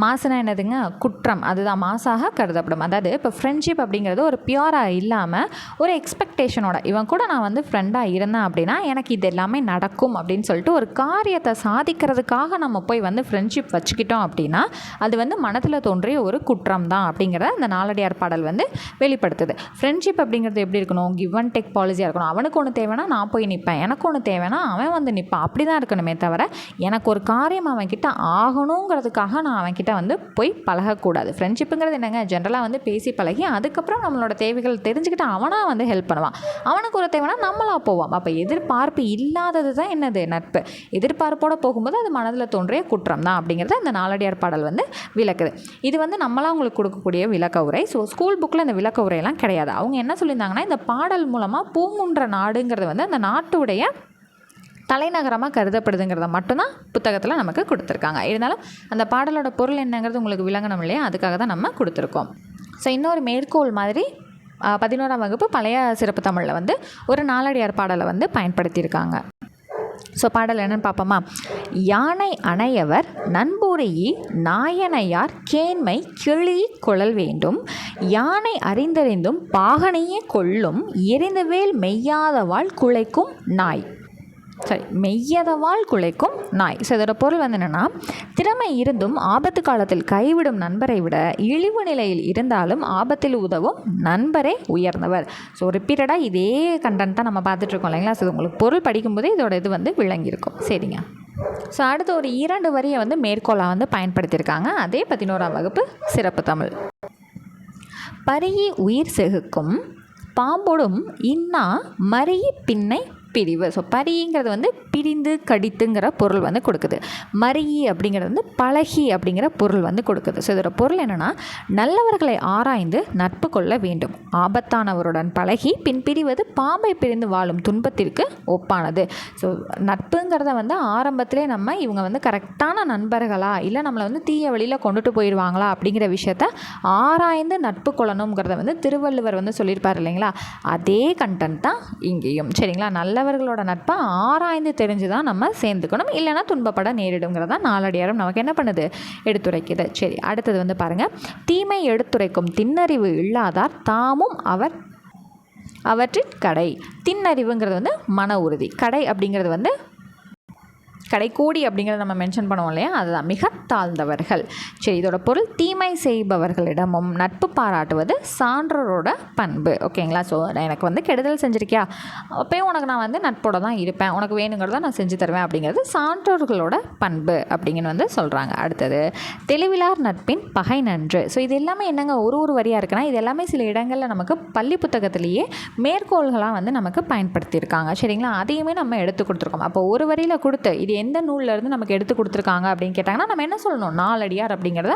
மாசுனா என்னதுங்க? குற்றம். அதுதான் மாசாக கருதப்படும். அதாவது இப்போ ஃப்ரெண்ட்ஷிப் அப்படிங்கிறது ஒரு பியூராக இல்லாமல் ஒரு எக்ஸ்பெக்டேஷனோட இவன் கூட நான் வந்து ஃப்ரெண்டாக இருந்தேன் அப்படின்னா எனக்கு இது எல்லாமே நடக்கும் அப்படின்னு சொல்லிட்டு ஒரு காரியத்தை சாதிக்கிறதுக்காக நம்ம போய் வந்து ஃப்ரெண்ட்ஷிப் வச்சுக்கிட்டோம் அப்படின்னா அது வந்து மனதில் தோன்றிய ஒரு குற்றம் தான் அப்படிங்கிறத இந்த நாலடியார் பாடல் வந்து வெளிப்படுத்துது. ஃப்ரெண்ட்ஷிப் அப்படிங்கிறது எப்படி இருக்கணும்? கிவ் அண்ட் டேக் பாலிசியாக இருக்கணும். அவனுக்கு ஒன்று தேவைன்னா நான் போய் நிற்பேன், எனக்கு ஒன்று தேவைன்னா அவன் வந்து நிற்பான். அப்படி தான் இருக்கணுமே தவிர எனக்கு ஒரு காரியம் அவன்கிட்ட ஆகணுங்கிறதுக்காக நான் அவன்கிட்ட வந்து போய் பழகக்கூடாது. ஃப்ரெண்ட்ஷிப்புங்கிறது என்னங்க? ஜென்ரலாக வந்து பேசி பழகி அதுக்கப்புறம் நம்மளோட தேவைகள் தெரிஞ்சுக்கிட்டு அவனாக வந்து ஹெல்ப் பண்ணுவான். அவனுக்கு ஒரு தேவைன்னா நம்மளாக போவோம். அப்போ எதிர்பார்ப்பு இல்லாதது தான் என்னது? நட்பு. எதிர்பார்ப்போடு போகும்போது அது மனதில் தோன்றிய குற்றம் தான் அப்படிங்கிறத இந்த நாலடியார் பாடல் வந்து விளக்குது. இது வந்து நம்மளாம் உங்களுக்கு கொடுக்கக்கூடிய விளக்க உரை. ஸோ ஸ்கூல் புக்கில் இந்த விளக்க உரையெல்லாம் கிடையாது. அவங்க என்ன சொல்லியிருந்தாங்கன்னா, இந்த பாடல் மூலமாக பூங்குன்ற நாடுங்கிறது வந்து அந்த நாட்டுடைய தலைநகரமாக கருதப்படுதுங்கிறத மட்டும்தான் புத்தகத்தில் நமக்கு கொடுத்துருக்காங்க. இருந்தாலும் அந்த பாடலோட பொருள் என்னங்கிறது உங்களுக்கு விளங்கணும் இல்லையா? அதுக்காக தான் நம்ம கொடுத்துருக்கோம். ஸோ இன்னொரு மேற்கோள் மாதிரி 11ஆம் வகுப்பு பழைய சிறப்பு தமிழில் வந்து ஒரு நாலடியார் பாடலை வந்து பயன்படுத்தியிருக்காங்க. ஸோ பாடல் என்னன்னு பார்ப்போமா? யானை அணையவர் நண்புரையி நாயனையார் கேண்மை கிளி குழல் வேண்டும் யானை அறிந்தறிந்தும் பாகனையே கொள்ளும் எரிந்தவேல் மெய்யாதவாள் குலைக்கும் நாய். மெய்யதவாள் குலைக்கும் நாய். ஸோ இதோட பொருள் வந்து என்னென்னா, திறமை இருந்தும் ஆபத்து காலத்தில் கைவிடும் நண்பரை விட இழிவு நிலையில் இருந்தாலும் ஆபத்தில் உதவும் நண்பரே உயர்ந்தவர். ஸோ ரிப்பீட்டடாக இதே கண்டென்ட் தான் நம்ம பார்த்துட்ருக்கோம் இல்லைங்களா? ஸோ உங்களுக்கு பொருள் படிக்கும்போதே இதோட இது வந்து விளங்கியிருக்கும். சரிங்க. ஸோ அடுத்து ஒரு 2 வரியை வந்து மேற்கோளாக வந்து பயன்படுத்தியிருக்காங்க. அதே 11ஆம் வகுப்பு சிறப்பு தமிழ். பரியி உயிர் செகுக்கும் பாம்பொடும் இன்னா மறியி பின்னை பிரிவு. ஸோ பரிங்கிறது வந்து பிரிந்து கடித்துங்கிற பொருள் வந்து கொடுக்குது. மறியி அப்படிங்கிறது வந்து பழகி அப்படிங்கிற பொருள் வந்து கொடுக்குது. ஸோ இதோட பொருள் என்னென்னா, நல்லவர்களை ஆராய்ந்து நட்பு கொள்ள வேண்டும், ஆபத்தானவருடன் பழகி பின் பிரிவது பாம்பை பிரிந்து வாழும் துன்பத்திற்கு ஒப்பானது. ஸோ நட்புங்கிறத வந்து ஆரம்பத்திலே நம்ம இவங்க வந்து கரெக்டான நண்பர்களா இல்லை நம்மளை வந்து தீய வழியில் கொண்டுட்டு போயிடுவாங்களா அப்படிங்கிற விஷயத்த ஆராய்ந்து நட்பு கொள்ளணுங்கிறத வந்து திருவள்ளுவர் வந்து சொல்லியிருப்பார் இல்லைங்களா? அதே கண்டென்ட் தான் இங்கேயும். சரிங்களா? நல்லவர்களோட நட்பை ஆராய்ந்து தெரிஞ்சு தான் நம்ம சேர்ந்துக்கணும், இல்லைனா துன்பப்பட நேரிடுங்கிறதா நாலடியாரும் நமக்கு என்ன பண்ணுது? எடுத்துரைக்குது. சரி, அடுத்தது வந்து பாருங்கள். தீமை எடுத்துரைக்கும் திண்ணறிவு இல்லாதார் தாமும் அவற்றின் கடை. திண்ணறிவுங்கிறது வந்து மன உறுதி. கடை அப்படிங்கிறது வந்து கடைக்கூடி அப்படிங்கிறத நம்ம மென்ஷன் பண்ணுவோம் இல்லையா? அதுதான் மிக தாழ்ந்தவர்கள். சரி, இதோட பொருள் தீமை செய்பவர்களிடமும் நட்பு பாராட்டுவது சான்றோரோட பண்பு. ஓகேங்களா? ஸோ எனக்கு வந்து கெடுதல் செஞ்சுருக்கியா, அப்போயும் உனக்கு நான் வந்து நட்போட தான் இருப்பேன், உனக்கு வேணுங்கிறத நான் செஞ்சு தருவேன் அப்படிங்கிறது சான்றோர்களோட பண்பு அப்படிங்கன்னு வந்து சொல்கிறாங்க. அடுத்தது தெளிவிலார் நட்பின் பகை நன்று. ஸோ இது எல்லாமே என்னங்க ஒரு வரியாக இருக்குன்னா, இது எல்லாமே சில இடங்களில் நமக்கு பள்ளி புத்தகத்திலேயே மேற்கோள்களாக வந்து நமக்கு பயன்படுத்தியிருக்காங்க. சரிங்களா? அதையுமே நம்ம எடுத்து கொடுத்துருக்கோம். அப்போ ஒரு வரியில் கொடுத்து இது எந்த நூல்லேருந்து நமக்கு எடுத்து கொடுத்துருக்காங்க அப்படின்னு கேட்டாங்கன்னா நம்ம என்ன சொல்லணும்? நாலடியார் அப்படிங்கிறத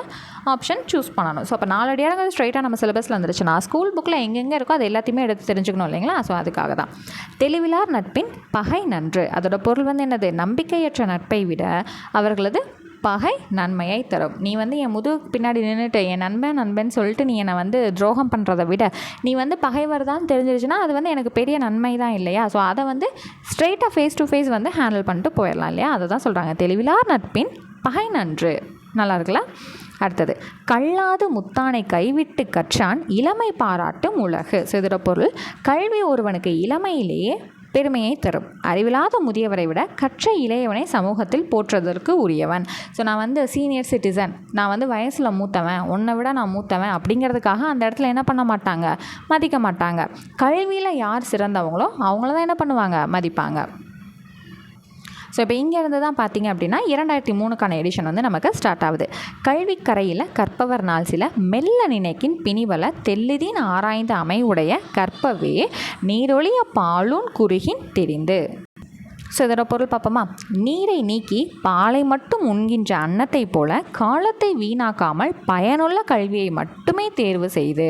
ஆப்ஷன் சூஸ் பண்ணணும். ஸோ அப்போ நாலடியாருங்கிறது ஸ்ட்ரைட்டாக நம்ம சிலபஸில் வந்துருச்சுன்னா ஸ்கூல் புக்கில் எங்கெங்கே இருக்கோ அது எல்லாத்தையுமே எடுத்து தெரிஞ்சுக்கணும் இல்லைங்களா? ஸோ அதுக்காக தான். தெளிவிலார் நட்பின் பகை நன்று. அதோட பொருள் வந்து என்னது? நம்பிக்கையற்ற நட்பை விட அவர்களது பகை நன்மையை தரும். நீ வந்து என் முதுகு பின்னாடி நின்றுட்டு என் நண்பன் சொல்லிட்டு நீ என்னை வந்து துரோகம் பண்ணுறதை விட நீ வந்து பகைவர் தான் தெரிஞ்சிருச்சுன்னா அது வந்து எனக்கு பெரிய நன்மை தான் இல்லையா? ஸோ அதை வந்து ஸ்ட்ரெயிட்டாக ஃபேஸ் டு ஃபேஸ் வந்து ஹேண்டில் பண்ணிட்டு போயிடலாம் இல்லையா? அதை தான் சொல்கிறாங்க. தெளிவிலார் நட்பின் பகை நன்று. நல்லா இருக்குல்ல? அடுத்தது கல்லாது முத்தானை கைவிட்டு கற்றான் இளமை பாராட்டும் உலகு. ஸோ இதோட பொருள் கல்வி ஒருவனுக்கு இளமையிலேயே பெருமையை தரும். அறிவில்லாத முதியவரை விட கற்ற இளையவனை சமூகத்தில் போற்றுவதற்கு உரியவன். ஸோ நான் வந்து சீனியர் சிட்டிசன், நான் வந்து வயசில் மூத்தவன், உன்னை விட நான் மூத்தவன் அப்படிங்கிறதுக்காக அந்த இடத்துல என்ன பண்ண மாட்டாங்க? மதிக்க மாட்டாங்க. கல்வியில் யார் சிறந்தவங்களோ அவங்கள தான் என்ன பண்ணுவாங்க? மதிப்பாங்க. ஸோ இப்போ இங்கேருந்து தான் பார்த்தீங்க அப்படின்னா 2003க்கான எடிஷன் வந்து நமக்கு ஸ்டார்ட் ஆகுது. கல்விக்கரையில் கற்பவர் நாள் சில மெல்ல நினைக்கின் பிணிவல தெல்லிதின் ஆராய்ந்த அமைவுடைய கற்பவே நீரொழிய பாலூன் குறுகின் தெரிந்து. ஸோ இதோட பொருள் பார்ப்போமா? நீரை நீக்கி பாலை மட்டும் உண்கின்ற அன்னத்தை போல காலத்தை வீணாக்காமல் பயனுள்ள கல்வியை மட்டுமே தேர்வு செய்து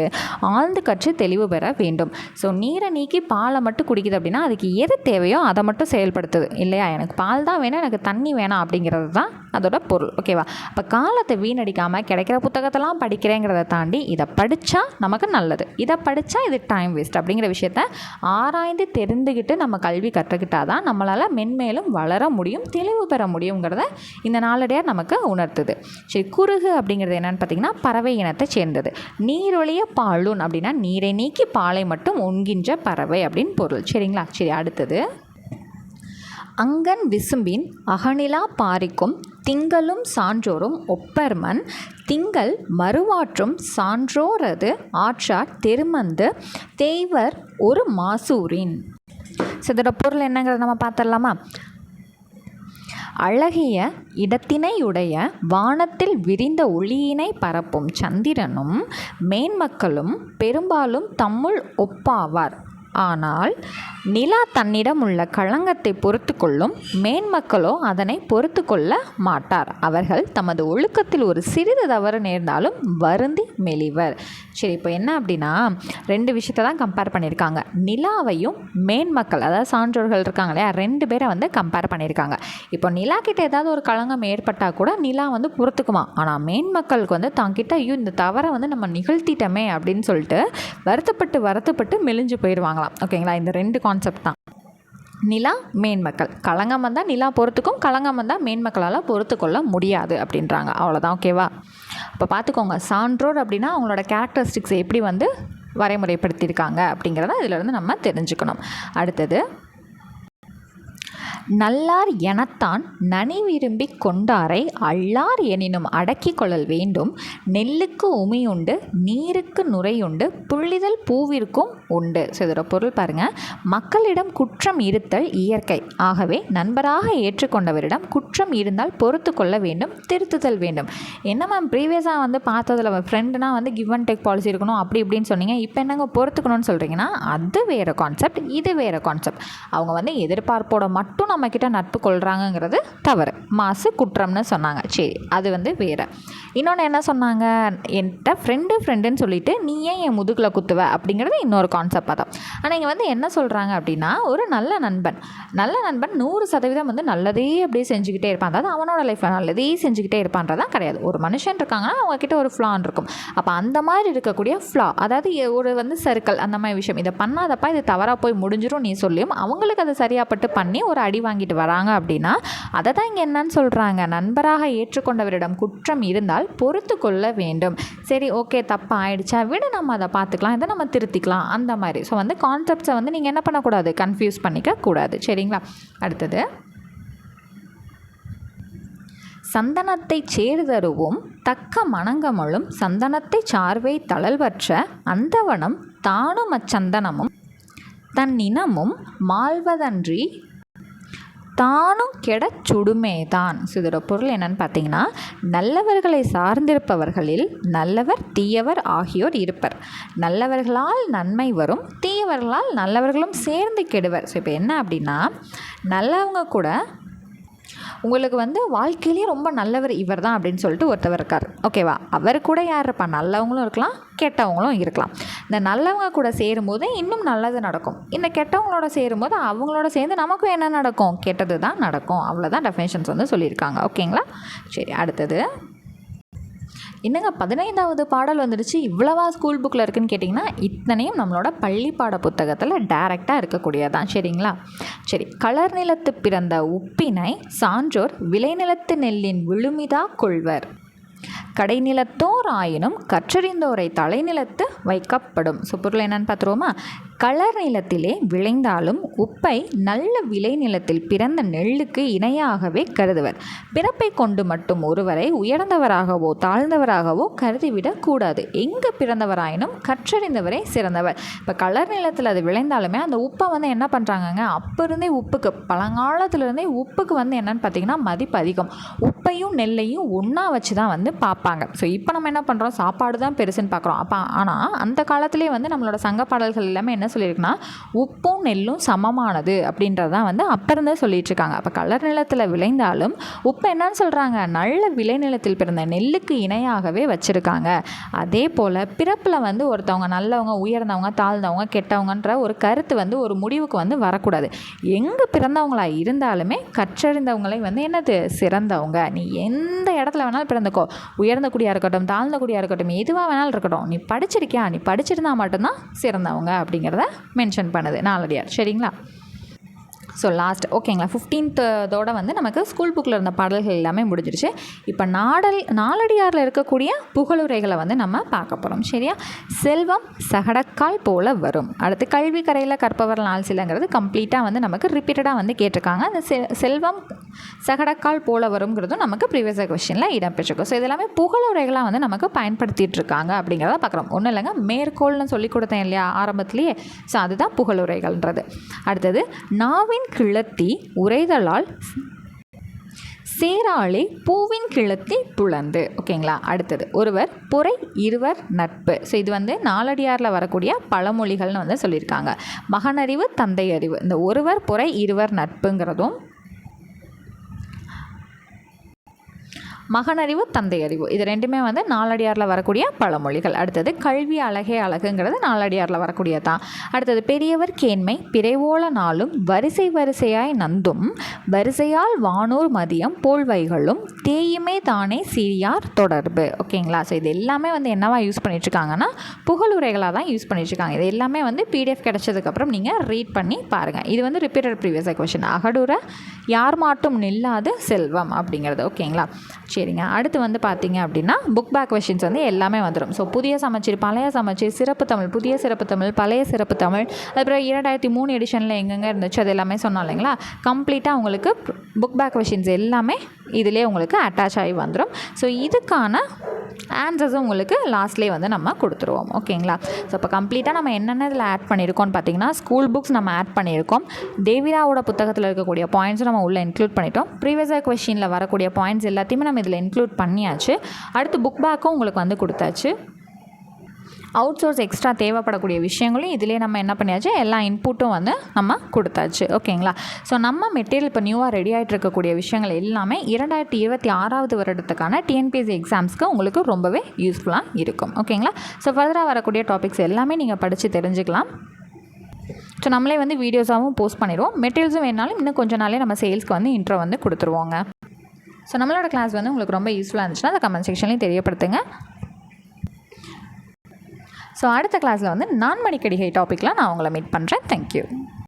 ஆழ்ந்து கற்று தெளிவு பெற வேண்டும். ஸோ நீரை நீக்கி பாலை மட்டும் குடிக்குது அப்படின்னா அதுக்கு எது தேவையோ அதை மட்டும் செயல்படுத்துது இல்லையா? எனக்கு பால் தான் வேணும், எனக்கு தண்ணி வேணாம் அப்படிங்கிறது தான் அதோட பொருள். ஓகேவா? அப்போ காலத்தை வீணடிக்காமல் கிடைக்கிற புத்தகத்தெல்லாம் படிக்கிறேங்கிறத தாண்டி இதை படித்தா நமக்கு நல்லது, இதை படித்தா இது டைம் வேஸ்ட் அப்படிங்கிற விஷயத்த ஆராய்ந்து தெரிந்துக்கிட்டு நம்ம கல்வி கற்றுக்கிட்டால் தான் நம்மளால் மென்மேலும் வளர முடியும், தெளிவு பெற முடியுங்கிறத இந்த நாளடியார் நமக்கு உணர்த்துது. சரி, குருகு அப்படிங்கிறது என்னென்னு பார்த்தீங்கன்னா பறவை இனத்தை சேர்ந்தது. நீரொழிய பாலுன் அப்படின்னா நீரை நீக்கி பாலை மட்டும் உண்கின்ற பறவை அப்படின்னு பொருள். சரிங்களா? சரி, அடுத்தது அங்கன் விசும்பின் அகனிலா பாரிக்கும் திங்களும் சான்றோரும் ஒப்பர்மன் திங்கள் மறுவாற்றும் சான்றோரது ஆற்றார் தெருமந்து தேய்வர் ஒரு மாசூரின். இதோட பொருள் என்னங்கிறத நம்ம பார்த்துடலாமா? அழகிய இடத்தினையுடைய வானத்தில் விரிந்த ஒளியினை பரப்பும் சந்திரனும் மேன்மக்களும் பெரும்பாலும் தம்முள் ஒப்பாவார். ஆனால் நிலா தன்னிடம் உள்ள களங்கத்தை பொறுத்து கொள்ளும், மேன்மக்களோ அதனை பொறுத்து கொள்ள மாட்டார். அவர்கள் தமது ஒழுக்கத்தில் ஒரு சிறிது தவறு நேர்ந்தாலும் வருந்தி மெலிவர். சரி, இப்போ என்ன அப்படின்னா 2 விஷயத்தை தான் கம்பேர் பண்ணியிருக்காங்க. நிலாவையும் மேன்மக்கள், அதாவது சான்றோர்கள் இருக்காங்க இல்லையா, 2 பேரை வந்து கம்பேர் பண்ணியிருக்காங்க. இப்போ நிலா கிட்ட ஏதாவது ஒரு களங்கம் ஏற்பட்டால் கூட நிலா வந்து பொறுத்துக்குமா. ஆனால் மேன்மக்களுக்கு வந்து தாங்கிட்ட ஐயோ இந்த தவறை வந்து நம்ம நிகழ்த்திட்டோமே அப்படின்னு சொல்லிட்டு வருத்தப்பட்டு மெலிஞ்சு போயிடுவாங்களாம். ஓகேங்களா? இந்த 2 கான்செப்ட் தான். நிலா மேன்மக்கள், களங்கம் வந்தால் நிலா பொறுத்துக்கும், களங்கம் வந்தால் மேன்மக்களால் பொறுத்து கொள்ள முடியாது அப்படின்றாங்க. அவ்வளோதான். ஓகேவா? அப்போ பார்த்துக்கோங்க, சான்றோர் அப்படின்னா அவங்களோட கேரக்டரிஸ்டிக்ஸை எப்படி வந்து வரைமுறைப்படுத்தியிருக்காங்க அப்படிங்கிறத இதிலிருந்து நம்ம தெரிஞ்சுக்கணும். அடுத்தது நல்லார் எனத்தான் நனி விரும்பி கொண்டாரை அல்லார் எனினும் அடக்கி கொள்ளல் வேண்டும். நெல்லுக்கு உமியுண்டு நீருக்கு நுரையுண்டு புள்ளிதழ் பூவிற்கும் உண்டு. ஸோ இதோட பொருள் பாருங்கள். மக்களிடம் குற்றம் இருத்தல் இயற்கை. ஆகவே நண்பராக ஏற்றுக்கொண்டவரிடம் குற்றம் இருந்தால் பொறுத்து கொள்ள வேண்டும், திருத்துதல் வேண்டும். என்ன மேம் ப்ரீவியஸாக வந்து பார்த்ததில் ஃப்ரெண்டுனா வந்து கிவ் அண்ட் டேக் பாலிசி இருக்கணும் அப்படி இப்படின்னு சொன்னீங்க, இப்போ என்னங்க பொறுத்துக்கணும்னு சொல்கிறீங்கன்னா அது வேறு கான்செப்ட், இது வேறு கான்செப்ட். அவங்க வந்து எதிர்பார்ப்போட மட்டும் நம்மக்கிட்ட நட்பு கொள்கிறாங்கங்கிறது தவறு, மாசு குற்றம்னு சொன்னாங்க. சரி, அது வந்து வேறு. இன்னொன்று என்ன சொன்னாங்க, என்கிட்ட ஃப்ரெண்டுன்னு சொல்லிட்டு நீ ஏன் என் முதுகில் குத்துவ அப்படிங்கிறது இன்னொரு கான்செப்டாக தான். ஆனால் இங்கே வந்து என்ன சொல்கிறாங்க அப்படின்னா ஒரு நல்ல நண்பன் 100% வந்து நல்லதே அப்படியே செஞ்சுக்கிட்டே இருப்பான், அதாவது அவனோட லைஃப்பில் நல்லதே செஞ்சுக்கிட்டே இருப்பான்றதான் கிடையாது. ஒரு மனுஷன் இருக்காங்கன்னா அவங்கக்கிட்ட ஒரு ஃப்ளான் இருக்கும். அப்போ அந்த மாதிரி இருக்கக்கூடிய ஃப்ளா, அதாவது ஒரு வந்து சர்க்கிள் அந்த மாதிரி விஷயம், இதை பண்ணாதப்பா இது தவறாக போய் முடிஞ்சிடும் நீ சொல்லியும் அவங்களுக்கு அதை சரியாப்பட்டு பண்ணி ஒரு அடி வாங்கிட்டு வராங்க அப்படின்னா அதை தான் இங்கே என்னன்னு சொல்கிறாங்க, நண்பராக ஏற்றுக்கொண்டவரிடம் குற்றம் இருந்தால் பொறுத்து கொள்ள வேண்டும். சரி, ஓகே, தப்பு ஆயிடுச்சா விட நம்ம அதை பார்த்துக்கலாம், இதை நம்ம திருத்திக்கலாம் அந்த மாதிரி. ஸோ வந்து கான்செப்ட்ஸை வந்து நீங்கள் என்ன பண்ணக்கூடாது, கன்ஃபியூஸ் பண்ணிக்க கூடாது. சரிங்களா? அடுத்தது சந்தனத்தை சேர்தருவும் தக்க மணங்கமலும் சந்தனத்தை சார்வை தளல்வற்ற அந்தவனம் தானும் அச்சந்தனமும் தன் இனமும் மாழ்வதன்றி தானும் கெடச் சுடுமே தான். இதோட பொருள் என்னன்னு பார்த்தீங்கன்னா நல்லவர்களை சார்ந்திருப்பவர்களில் நல்லவர் தீயவர் ஆகியோர் இருப்பர். நல்லவர்களால் நன்மை வரும், தீயவர்களால் நல்லவர்களும் சேர்ந்து கெடுவர். ஸோ இப்போ என்ன அப்படின்னா நல்லவங்க கூட உங்களுக்கு வந்து வாழ்க்கையிலேயே ரொம்ப நல்லவர் இவர் தான் அப்படின்னு சொல்லிட்டு ஒருத்தவர் இருக்கார். ஓகேவா? அவர் கூட யார் இருப்பா, நல்லவங்களும் இருக்கலாம் கெட்டவங்களும் இருக்கலாம். இந்த நல்லவங்க கூட சேரும்போது இன்னும் நல்லது நடக்கும், இந்த கெட்டவங்களோட சேரும்போது அவங்களோட சேர்ந்து நமக்கும் என்ன நடக்கும், கெட்டது தான் நடக்கும். அவ்வளோதான் டெஃபினேஷன்ஸ் வந்து சொல்லியிருக்காங்க. ஓகேங்களா? சரி, அடுத்தது என்னங்க 15வது பாடல் வந்துடுச்சு, இவ்வளவா ஸ்கூல் புக்கில் இருக்குதுன்னு கேட்டிங்கன்னா இத்தனையும் நம்மளோட பள்ளி பாட புத்தகத்தில் டைரெக்டாக இருக்கக்கூடியதான். சரிங்களா? சரி, கலர் நிலத்து பிறந்த உப்பினை சான்றோர் விளைநிலத்து நெல்லின் விழுமிதா கொள்வர். கடைநிலத்தோர் ஆயினும் கற்றறிந்தோரை தலைநிலத்து வைக்கப்படும். ஸோ பொருள் என்னன்னு பார்த்துருவோமா? கலர் நிலத்திலே விளைந்தாலும் உப்பை நல்ல விளைநிலத்தில் பிறந்த நெல்லுக்கு இணையாகவே கருதுவர். பிறப்பை கொண்டு மட்டும் ஒருவரை உயர்ந்தவராகவோ தாழ்ந்தவராகவோ கருதிவிடக்கூடாது. எங்கு பிறந்தவராயினும் கற்றறிந்தவரை சிறந்தவர். இப்போ கலர் நிலத்தில் அது விளைந்தாலுமே அந்த உப்பை வந்து என்ன பண்ணுறாங்கங்க, அப்போ இருந்தே உப்புக்கு பழங்காலத்துலேருந்தே உப்புக்கு வந்து என்னென்னு பார்த்தீங்கன்னா மதிப்பு அதிகம். உப்பையும் நெல்லையும் ஒன்றா வச்சு தான் வந்து பார்ப்பாங்க. பார்ப்பாங்க. ஸோ இப்போ நம்ம என்ன பண்ணுறோம், சாப்பாடு தான் பெருசுன்னு பார்க்குறோம். ஆனால் அந்த காலத்திலே வந்து நம்மளோட சங்க பாடல்கள் எல்லாமே என்ன சொல்லியிருக்குன்னா, உப்பும் நெல்லும் சமமானது அப்படின்றது தான் வந்து அப்போ இருந்தே சொல்லிட்டு இருக்காங்க. அப்போ கலர் நிலத்தில் விளைந்தாலும் உப்பு என்னன்னு சொல்கிறாங்க, நல்ல விளைநிலத்தில் பிறந்த நெல்லுக்கு இணையாகவே வச்சுருக்காங்க. அதே போல் பிறப்பில் வந்து ஒருத்தவங்க நல்லவங்க, உயர்ந்தவங்க, தாழ்ந்தவங்க, கெட்டவங்கன்ற ஒரு கருத்து வந்து ஒரு முடிவுக்கு வந்து வரக்கூடாது. எங்கே பிறந்தவங்களாக இருந்தாலுமே கற்றறிந்தவங்களை வந்து என்னது சிறந்தவங்க. நீ எந்த இடத்துல வேணாலும் பிறந்துக்கோ, உயர்ந்த குடியாக இருக்கட்டும், தாழ்ந்த குடியாக இருக்கட்டும், எதுவாக வேணாலும் இருக்கட்டும், நீ படிச்சிருக்கியா, நீ படிச்சிருந்தா மட்டும்தான் சிறந்தவங்க அப்படிங்கிறத மென்ஷன் பண்ணுது நாலடியார். சரிங்களா? ஸோ லாஸ்ட் ஓகேங்களா, 15th வந்து நமக்கு ஸ்கூல் புக்கில் இருந்த பாடல்கள் எல்லாமே முடிஞ்சிருச்சு. இப்போ நாலடியாரில் இருக்கக்கூடிய புகழுரைகளை வந்து நம்ம பார்க்க போகிறோம். சரியா? செல்வம் சகடக்கால் போல வரும். அடுத்து கல்வி கரையில் கற்பவர் நாள் சிலங்கிறது கம்ப்ளீட்டாக வந்து நமக்கு ரிப்பீட்டடாக வந்து கேட்டிருக்காங்க. அந்த செல்வம் சகடக்கால் போல வருங்கிறதும் நமக்கு ப்ரீவியஸ் கொஸ்டினில் இடம்பெற்றிருக்கும். ஸோ இதெல்லாமே புகழுரைகளாக வந்து நமக்கு பயன்படுத்திகிட்டு இருக்காங்க அப்படிங்கிறத பார்க்குறோம். ஒன்றும் இல்லைங்க, மேற்கோள்னு சொல்லி கொடுத்தேன் இல்லையா ஆரம்பத்திலேயே, ஸோ அதுதான் புகழுரைகள்ன்றது. அடுத்தது நாவின் கிளத்தி உரைதலால் சேராளே பூவின் கிளத்தி புலந்து. ஓகேங்களா? அடுத்தது ஒருவர் பொறை இருவர் நட்பு. ஸோ இது வந்து நாலடியாரில் வரக்கூடிய பழமொழிகள்னு வந்து சொல்லியிருக்காங்க. மகனறிவு தந்தை அறிவு, இந்த ஒருவர் பொறை இருவர் நட்புங்கிறதும் மகனறிவு தந்தை அறிவு, இது ரெண்டுமே வந்து நாலடியாரில் வரக்கூடிய பழமொழிகள். அடுத்தது கல்வி அழகே அழகுங்கிறது நாலடியாரில் வரக்கூடிய தான். அடுத்தது பெரியவர் கேண்மை பிறைவோல நாளும் வரிசை வரிசையாய் நந்தும் வரிசையால் வானூர் மதியம் போல்வைகளும் தேயுமே தானே சீரியார் தொடர்பு. ஓகேங்களா? ஸோ இது எல்லாமே வந்து என்னவா யூஸ் பண்ணிட்டுருக்காங்கன்னா புகழுரைகளாக தான் யூஸ் பண்ணிட்டுருக்காங்க. இது எல்லாமே வந்து PDF கிடைச்சதுக்கப்புறம் நீங்கள் ரீட் பண்ணி பாருங்கள். இது வந்து ரிப்பீட்டட் ப்ரீவியஸ் கொஸ்டின். அகடுற யார் மாட்டும் நில்லாது செல்வம் அப்படிங்கிறது. ஓகேங்களா? சரிங்க. அடுத்து வந்து பார்த்தீங்க அப்படின்னா புக் பேக் கொஷின்ஸ் வந்து எல்லாமே வந்துடும். ஸோ புதிய சமச்சீர், பழைய சமச்சீர், சிறப்பு தமிழ், புதிய சிறப்பு தமிழ், பழைய சிறப்பு தமிழ், அதுக்கப்புறம் 2003 எடிஷனில் எங்கெங்கே இருந்துச்சு அது எல்லாமே சொன்னோம் இல்லைங்களா. கம்ப்ளீட்டாக உங்களுக்கு புக் பேக் கொஷின்ஸ் எல்லாமே இதிலே உங்களுக்கு அட்டாச் ஆகி வந்துடும். ஸோ இதுக்கான ஆன்சர்ஸும் உங்களுக்கு லாஸ்ட்லேயே வந்து நம்ம கொடுத்துருவோம். ஓகேங்களா? ஸோ இப்போ கம்ப்ளீட்டாக நம்ம என்னென்ன இதில் ஆட் பண்ணியிருக்கோம்னு பார்த்தீங்கன்னா ஸ்கூல் புக்ஸ் நம்ம ஆட் பண்ணியிருக்கோம். தேவிராவோட புத்தகத்தில் இருக்கக்கூடிய பாயிண்ட்ஸும் நம்ம உள்ளே இன்க்ளூட் பண்ணிட்டோம். ப்ரீவியஸ் கொஸ்டினில் வரக்கூடிய பாயிண்ட்ஸ் எல்லாத்தையுமே நம்ம இதில் இன்க்ளூட் பண்ணியாச்சு. அடுத்து புக் பேக்கும் உங்களுக்கு வந்து கொடுத்தாச்சு. அவுட் சோர்ஸ் எக்ஸ்ட்ரா தேவைப்படக்கூடிய விஷயங்களும் இதிலே நம்ம என்ன பண்ணியாச்சு, எல்லா இன்புட்டும் வந்து நம்ம கொடுத்தாச்சு. ஓகேங்களா? ஸோ நம்ம மெட்டீரியல் இப்போ நியூவாக ரெடி ஆகிட்டு இருக்கக்கூடிய விஷயங்கள் எல்லாமே 2026 வருடத்துக்கான TNPSC எக்ஸாம்ஸ்க்கு உங்களுக்கு ரொம்பவே யூஸ்ஃபுல்லாக இருக்கும். ஓகேங்களா? ஸோ ஃபர்தராக வரக்கூடிய டாபிக்ஸ் எல்லாமே நீங்கள் படித்து தெரிஞ்சுக்கலாம். ஸோ நம்மளே வந்து வீடியோஸாகவும் போஸ்ட் பண்ணிடுவோம். மெட்டீரியல்ஸும் வேணாலும் இன்னும் கொஞ்சம் நாளே நம்ம சேல்ஸ்க்கு வந்து இன்ட்ரோ வந்து கொடுத்துருவோங்க. ஸோ நம்மளோட கிளாஸ் வந்து உங்களுக்கு ரொம்ப யூஸ்ஃபுல்லாக இருந்துச்சுன்னா அந்த கமெண்ட் செக்ஷன்லையும் தெரியப்படுத்துங்க. ஸோ அடுத்த கிளாஸில் வந்து நான்மணிக்கடிகை டாப்பிக்கில் நான் உங்களை மீட் பண்ணுறேன். தேங்க்யூ.